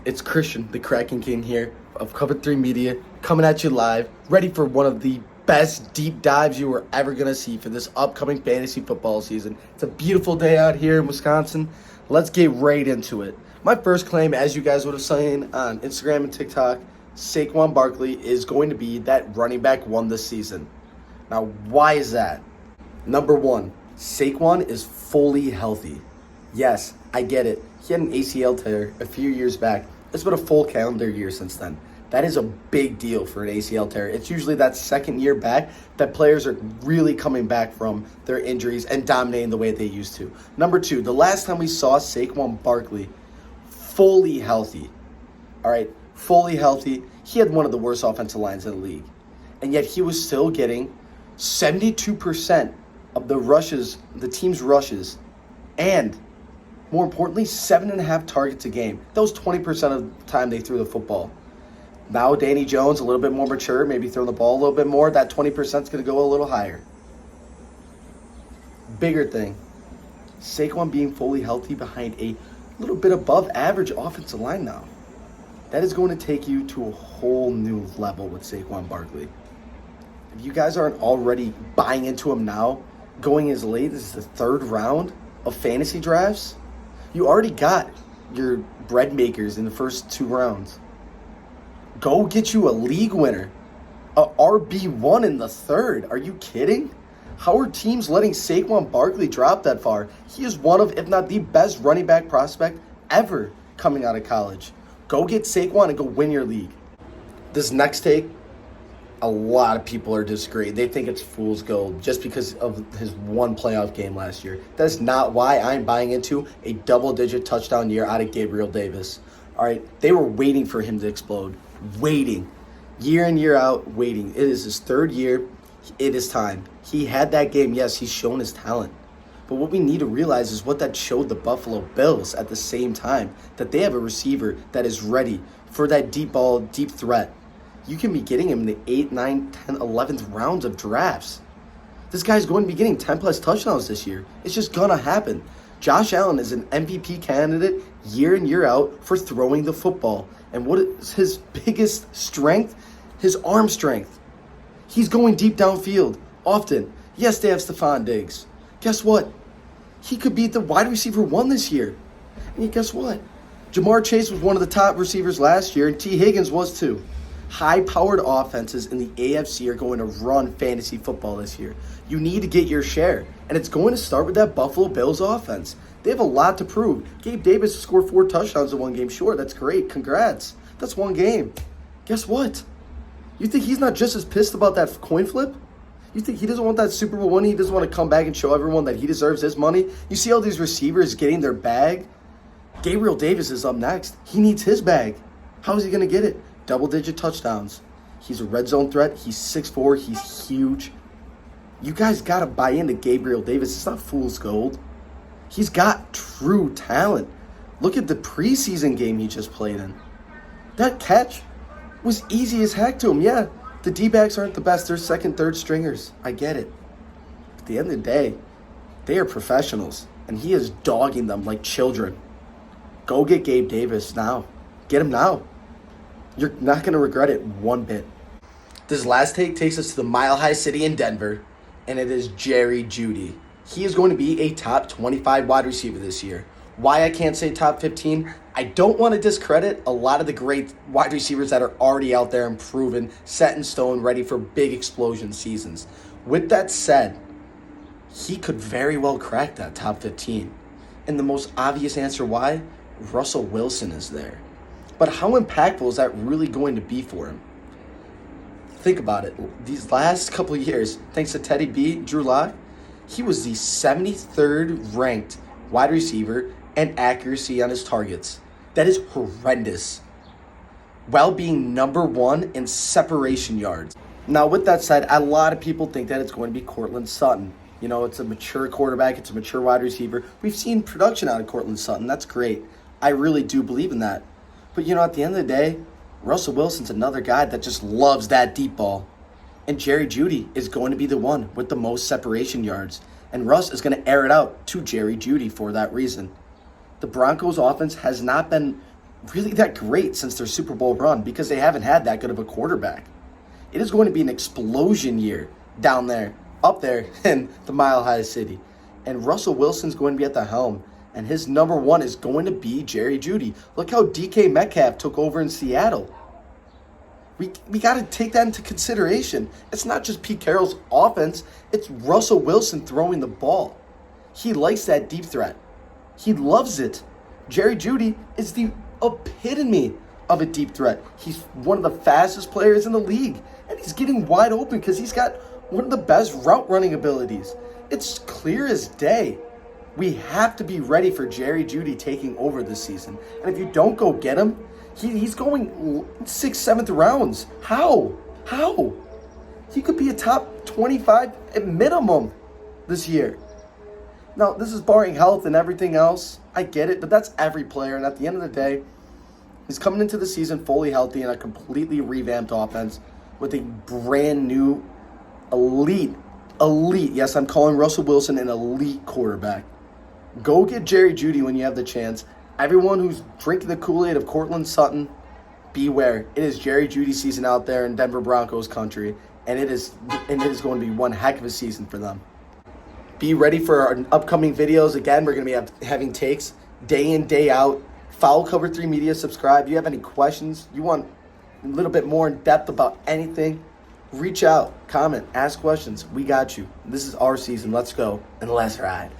It's Christian, the Kraken King here of Cover 3 Media, coming at you live, ready for one of the best deep dives you are ever going to see for this upcoming fantasy football season. It's a beautiful day out here in Wisconsin. Let's get right into it. My first claim, as you guys would have seen on Instagram and TikTok, Saquon Barkley is going to be that running back one this season. Now, why is that? Number one, Saquon is fully healthy. Yes, I get it. He had an ACL tear a few years back. It's been a full calendar year since then. That is a big deal for an ACL tear. It's usually that second year back that players are really coming back from their injuries and dominating the way they used to. Number two, the last time we saw Saquon Barkley fully healthy, fully healthy, he had one of the worst offensive lines in the league. And yet he was still getting 72% of the team's rushes, and more importantly, 7.5 targets a game. That was 20% of the time they threw the football. Now Danny Jones, a little bit more mature, maybe throwing the ball a little bit more. That 20% is going to go a little higher. Bigger thing, Saquon being fully healthy behind a little bit above average offensive line now. That is going to take you to a whole new level with Saquon Barkley. If you guys aren't already buying into him now, going as late as the third round of fantasy drafts, you already got your bread makers in the first 2 rounds. Go get you a league winner, a RB1 in the third. Are you kidding? How are teams letting Saquon Barkley drop that far? He is one of, if not the best running back prospect ever coming out of college. Go get Saquon and go win your league. This next take, a lot of people are disagreeing. They think it's fool's gold just because of his one playoff game last year. That's not why I'm buying into a double-digit touchdown year out of Gabe Davis. All right, they were waiting for him to explode. Waiting. Year in, year out, waiting. It is his third year. It is time. He had that game. Yes, he's shown his talent. But what we need to realize is what that showed the Buffalo Bills at the same time, that they have a receiver that is ready for that deep ball, deep threat. You can be getting him in the 8th, 9th, 10th, 11th rounds of drafts. This guy's going to be getting 10-plus touchdowns this year. It's just going to happen. Josh Allen is an MVP candidate year in, year out for throwing the football. And what is his biggest strength? His arm strength. He's going deep downfield often. Yes, they have Stephon Diggs. Guess what? He could be the wide receiver 1 this year. And guess what? Jamar Chase was one of the top receivers last year, and T. Higgins was too. High-powered offenses in the AFC are going to run fantasy football this year. You need to get your share, and it's going to start with that Buffalo Bills offense. They have a lot to prove. Gabe Davis scored 4 touchdowns in 1 game. Sure, that's great. Congrats. That's 1 game. Guess what? You think he's not just as pissed about that coin flip? You think he doesn't want that Super Bowl money? He doesn't want to come back and show everyone that he deserves his money? You see all these receivers getting their bag? Gabriel Davis is up next. He needs his bag. How is he going to get it? Double-digit touchdowns. He's a red zone threat. He's 6'4". He's huge. You guys got to buy into Gabriel Davis. It's not fool's gold. He's got true talent. Look at the preseason game he just played in. That catch was easy as heck to him. Yeah, the D-backs aren't the best. They're second, third stringers. I get it. But at the end of the day, they are professionals, and he is dogging them like children. Go get Gabe Davis now. Get him now. You're not going to regret it one bit. This last take takes us to the Mile High City in Denver, and it is Jerry Jeudy. He is going to be a top 25 wide receiver this year. Why I can't say top 15? I don't want to discredit a lot of the great wide receivers that are already out there and proven, set in stone, ready for big explosion seasons. With that said, he could very well crack that top 15. And the most obvious answer why? Russell Wilson is there. But how impactful is that really going to be for him? Think about it. These last couple of years, thanks to Teddy B, Drew Lock, he was the 73rd ranked wide receiver and accuracy on his targets. That is horrendous. While being number 1 in separation yards. Now, with that said, a lot of people think that it's going to be Courtland Sutton. You know, it's a mature quarterback. It's a mature wide receiver. We've seen production out of Courtland Sutton. That's great. I really do believe in that. But, at the end of the day, Russell Wilson's another guy that just loves that deep ball. And Jerry Jeudy is going to be the one with the most separation yards. And Russ is going to air it out to Jerry Jeudy for that reason. The Broncos offense has not been really that great since their Super Bowl run because they haven't had that good of a quarterback. It is going to be an explosion year down there, up there in the Mile High City. And Russell Wilson's going to be at the helm. And his number one is going to be Jerry Jeudy. Look how DK Metcalf took over in Seattle. We got to take that into consideration. It's not just Pete Carroll's offense. It's Russell Wilson throwing the ball. He likes that deep threat. He loves it. Jerry Jeudy is the epitome of a deep threat. He's one of the fastest players in the league. And he's getting wide open because he's got one of the best route running abilities. It's clear as day. We have to be ready for Jerry Jeudy taking over this season. And if you don't go get him, he's going 6th, 7th rounds. How? He could be a top 25 at minimum this year. Now, this is barring health and everything else. I get it, but that's every player. And at the end of the day, he's coming into the season fully healthy and a completely revamped offense with a brand new elite. Yes, I'm calling Russell Wilson an elite quarterback. Go get Jerry Jeudy when you have the chance. Everyone who's drinking the Kool-Aid of Courtland Sutton, beware. It is Jerry Jeudy season out there in Denver Broncos country, and it is going to be one heck of a season for them. Be ready for our upcoming videos. Again, we're going to be having takes day in, day out. Follow Cover 3 Media, subscribe. If you have any questions, you want a little bit more in depth about anything, reach out, comment, ask questions. We got you. This is our season. Let's go and let's ride.